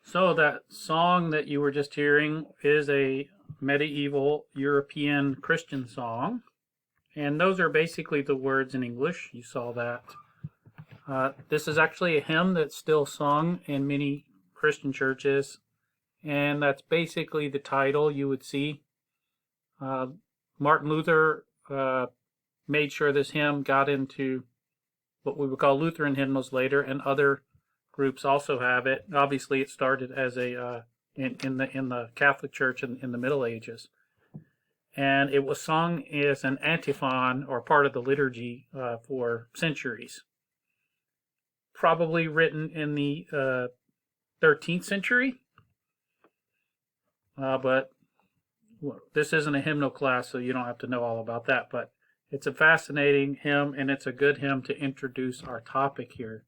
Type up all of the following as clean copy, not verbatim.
So that song that you were just hearing is a medieval European Christian song. And those are basically the words in English. You saw that. This is actually a hymn that's still sung in many Christian churches. And that's basically the title you would see. Martin Luther made sure this hymn got into what we would call Lutheran hymnals later, and other groups also have it. Obviously, it started as a in the Catholic Church in the Middle Ages, and it was sung as an antiphon or part of the liturgy for centuries. Probably written in the 13th century, but this isn't a hymnal class, so you don't have to know all about that. But it's a fascinating hymn, and it's a good hymn to introduce our topic here,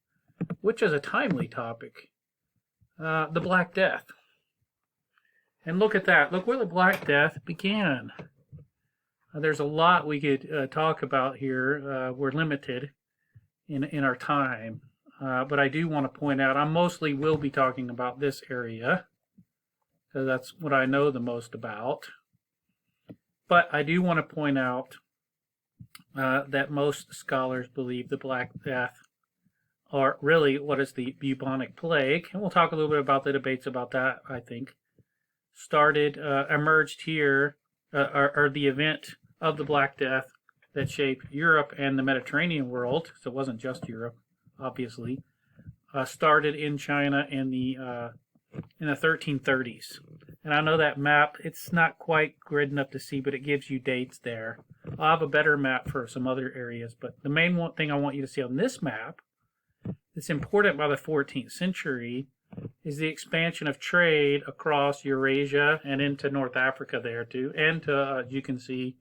which is a timely topic, the Black Death. And look at that. Look where the Black Death began. There's a lot we could talk about here. We're limited in our time. But I do want to point out, I mostly will be talking about this area, because that's what I know the most about. But I do want to point out that most scholars believe the Black Death, or really what is the bubonic plague, and we'll talk a little bit about the debates about that, I think, emerged here, or the event of the Black Death that shaped Europe and the Mediterranean world, so it wasn't just Europe, obviously, started in China in the 1330s. And I know that map, it's not quite good enough to see, but it gives you dates there. I'll have a better map for some other areas, but the main thing I want you to see on this map that's important by the 14th century is the expansion of trade across Eurasia and into North Africa there too, and to, you can see,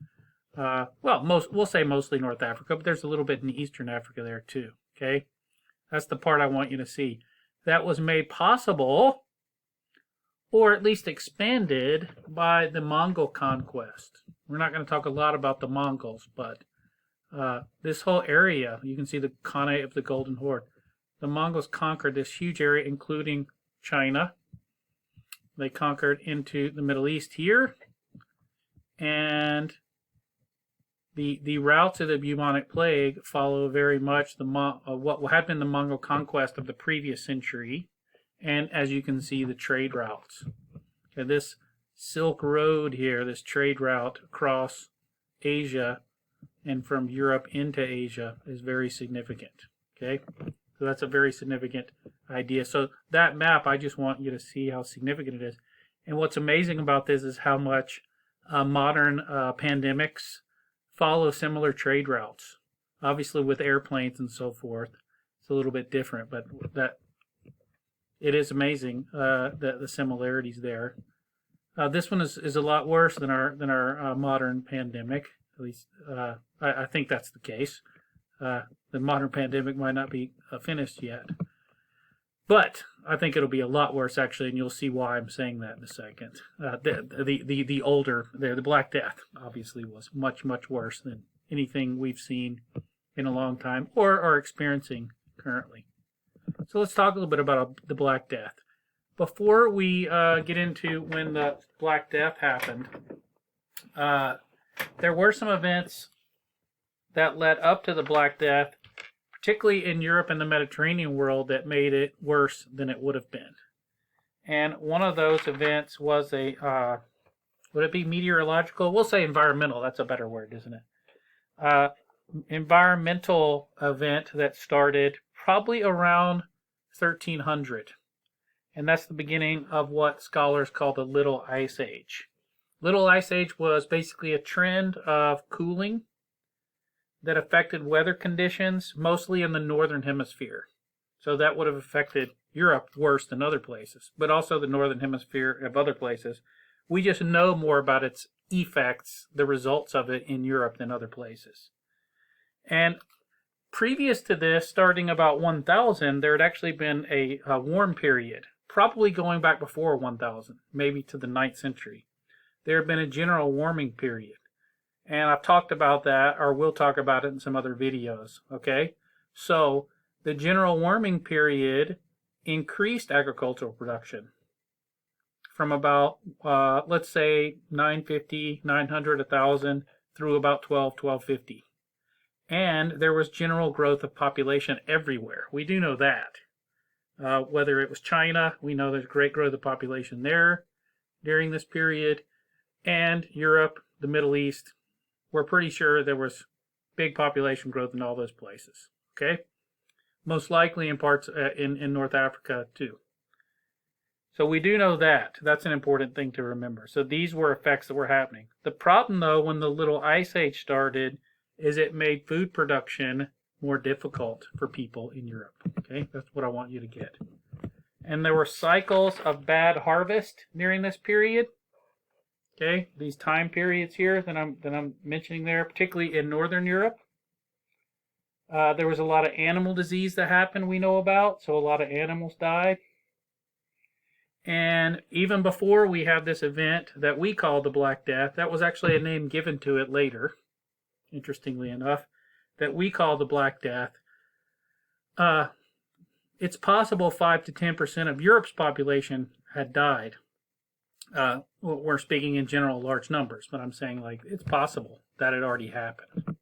we'll say mostly North Africa, but there's a little bit in Eastern Africa there too, okay? That's the part I want you to see. That was made possible, or at least expanded, by the Mongol conquest. We're not going to talk a lot about the Mongols, but this whole area, you can see the Khanate of the Golden Horde. The Mongols conquered this huge area, including China. They conquered into the Middle East here. And the routes of the bubonic plague follow very much what had been the Mongol conquest of the previous century. And as you can see, the trade routes. Okay, this Silk Road here, this trade route across Asia and from Europe into Asia, is very significant. Okay, so that's a very significant idea. So that map, I just want you to see how significant it is. And what's amazing about this is how much modern pandemics follow similar trade routes. Obviously with airplanes and so forth, it's a little bit different, but that it is amazing the similarities there. This one is a lot worse than our modern pandemic. At least I think that's the case. The modern pandemic might not be finished yet, but I think it'll be a lot worse actually, and you'll see why I'm saying that in a second. The Black Death obviously was much worse than anything we've seen in a long time or are experiencing currently. So let's talk a little bit about the Black Death. Before we get into when the Black Death happened, there were some events that led up to the Black Death, particularly in Europe and the Mediterranean world, that made it worse than it would have been. And one of those events was would it be meteorological? We'll say environmental. That's a better word, isn't it? Environmental event that started probably around 1300. And that's the beginning of what scholars call the Little Ice Age. Little Ice Age was basically a trend of cooling that affected weather conditions, mostly in the northern hemisphere. So that would have affected Europe worse than other places, but also the northern hemisphere of other places. We just know more about its effects, the results of it in Europe than other places. And previous to this, starting about 1000, there had actually been a warm period, probably going back before 1000, maybe to the 9th century. There had been a general warming period. And I've talked about that, or we'll talk about it in some other videos, okay? So the general warming period increased agricultural production from about, let's say, 950, 900, 1000, through about 1250. And there was general growth of population everywhere. We do know that. Whether it was China, we know there's great growth of population there during this period. And Europe, the Middle East, we're pretty sure there was big population growth in all those places. Okay? Most likely in parts in North Africa too. So we do know that. That's an important thing to remember. So these were effects that were happening. The problem, though, when the Little Ice Age started, is it made food production more difficult for people in Europe. Okay, that's what I want you to get. And there were cycles of bad harvest during this period. Okay, these time periods here that I'm mentioning there, particularly in Northern Europe. There was a lot of animal disease that happened, we know about, so a lot of animals died. And even before we have this event that we call the Black Death, that was actually a name given to it later, interestingly enough, that we call the Black Death. It's possible 5 to 10% of Europe's population had died. We're speaking in general large numbers, but I'm saying like it's possible that it already happened.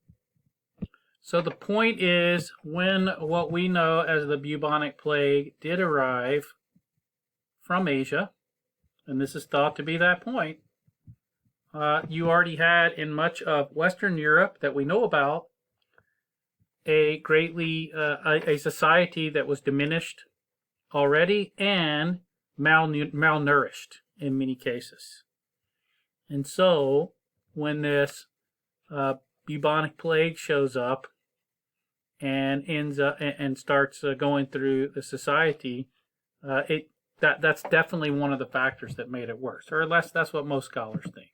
So the point is, when what we know as the bubonic plague did arrive from Asia, and this is thought to be that point, you already had in much of Western Europe that we know about a society that was diminished already and malnourished in many cases. And so when this bubonic plague shows up and ends up and starts going through the society, that's definitely one of the factors that made it worse, or at least that's what most scholars think.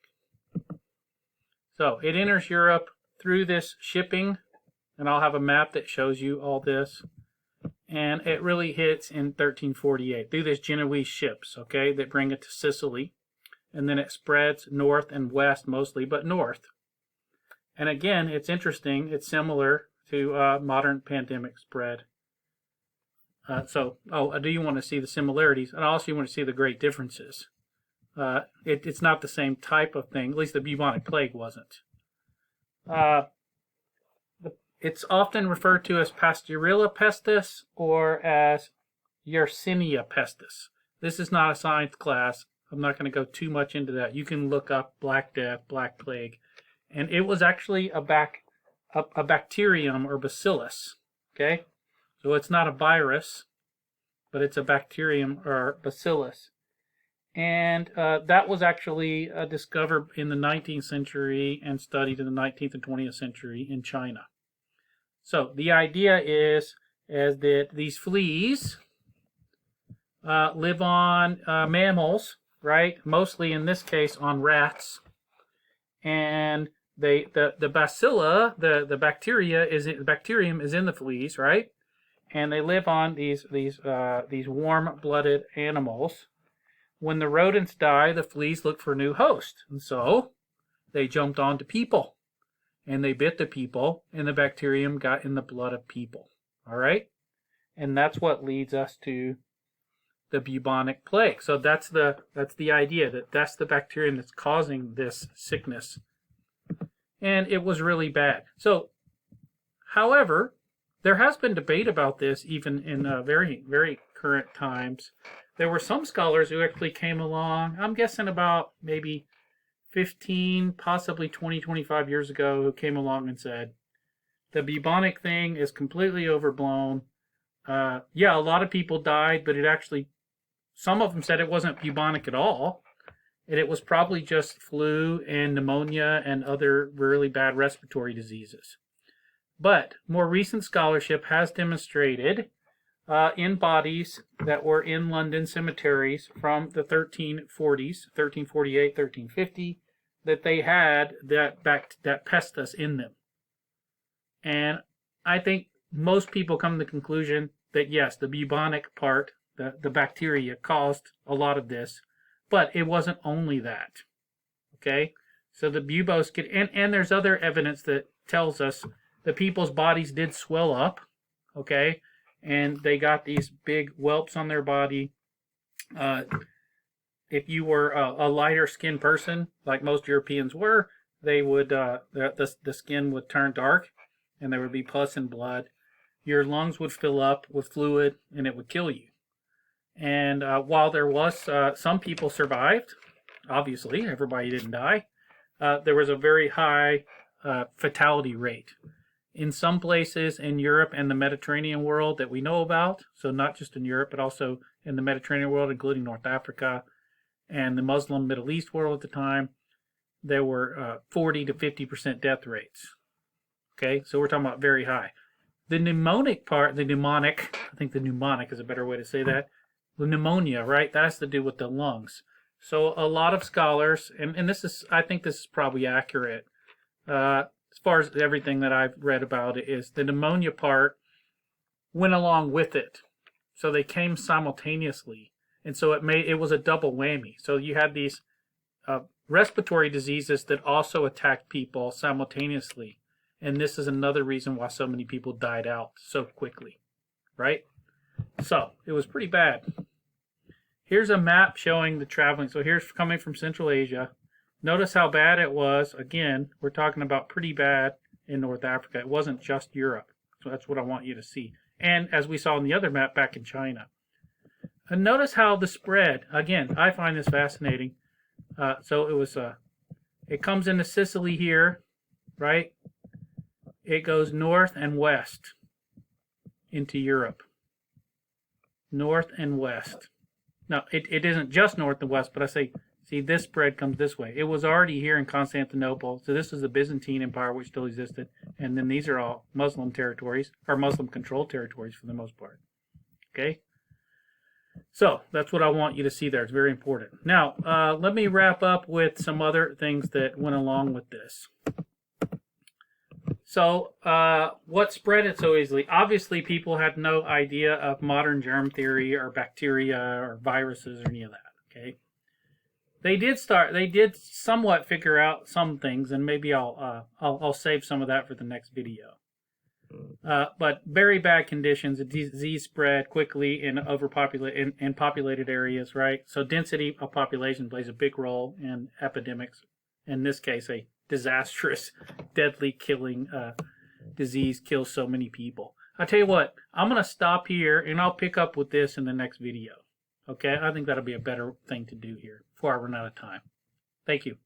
So it enters Europe through this shipping, and I'll have a map that shows you all this. And it really hits in 1348 through these Genoese ships, okay, that bring it to Sicily. And then it spreads north and west mostly, but north. And again, it's interesting. It's similar to modern pandemic spread. Do you want to see the similarities? And also you want to see the great differences. It's not the same type of thing. At least the bubonic plague wasn't. It's often referred to as Pasteurella pestis or as Yersinia pestis. This is not a science class. I'm not going to go too much into that. You can look up Black Death, Black Plague. And it was actually a bacterium or bacillus. Okay? So it's not a virus, but it's a bacterium or bacillus. And that was actually discovered in the 19th century and studied in the 19th and 20th century in China. So the idea is that these fleas live on mammals, right? Mostly in this case on rats. And the bacilla, the bacterium is in the fleas, right? And they live on these warm-blooded animals. When the rodents die, the fleas look for a new host, and so they jumped onto people, and they bit the people, and the bacterium got in the blood of people. All right, and that's what leads us to the bubonic plague. So that's the idea, that that's the bacterium that's causing this sickness, and it was really bad. So, however, there has been debate about this even in very, very current times. There were some scholars who actually came along, I'm guessing about maybe 15, possibly 20, 25 years ago, who came along and said, the bubonic thing is completely overblown. Yeah, a lot of people died, but it actually, some of them said it wasn't bubonic at all. And it was probably just flu and pneumonia and other really bad respiratory diseases. But more recent scholarship has demonstrated in bodies that were in London cemeteries from the 1340s, 1348, 1350, that they had that pestis in them. And I think most people come to the conclusion that yes, the bubonic part, the bacteria caused a lot of this, but it wasn't only that. Okay? So the buboes and there's other evidence that tells us the people's bodies did swell up, okay? And they got these big whelps on their body. If you were a lighter skinned person, like most Europeans were, they would the skin would turn dark, and there would be pus and blood. Your lungs would fill up with fluid, and it would kill you. And while there was some people survived, obviously everybody didn't die, there was a very high fatality rate. In some places in Europe and the Mediterranean world that we know about, so not just in Europe, but also in the Mediterranean world, including North Africa and the Muslim Middle East world at the time, there were 40 to 50% death rates. Okay, so we're talking about very high. The pneumonic part, I think the pneumonic is a better way to say that, the pneumonia, right, that has to do with the lungs. So a lot of scholars, and this is, I think this is probably accurate, as far as everything that I've read about it, is the pneumonia part went along with it. So they came simultaneously. And so it was a double whammy. So you had these respiratory diseases that also attacked people simultaneously. And this is another reason why so many people died out so quickly, right? So it was pretty bad. Here's a map showing the traveling. So here's coming from Central Asia. Notice how bad it was. Again, we're talking about pretty bad in North Africa. It wasn't just Europe. So that's what I want you to see. And as we saw in the other map back in China. And notice how the spread, again, I find this fascinating. So it was, it comes into Sicily here, right? It goes north and west into Europe. North and west. Now, it isn't just north and west, but I say, see, this spread comes this way. It was already here in Constantinople. So this is the Byzantine Empire, which still existed. And then these are all Muslim territories, or Muslim-controlled territories for the most part. Okay? So that's what I want you to see there. It's very important. Now, let me wrap up with some other things that went along with this. So what spread it so easily? Obviously, people had no idea of modern germ theory or bacteria or viruses or any of that. Okay? They did somewhat figure out some things, and maybe I'll save some of that for the next video. But very bad conditions. The disease spread quickly in populated areas, right? So density of population plays a big role in epidemics. In this case, a disastrous, deadly killing disease kills so many people. I'll tell you what, I'm going to stop here and I'll pick up with this in the next video. Okay? I think that'll be a better thing to do here before I run out of time. Thank you.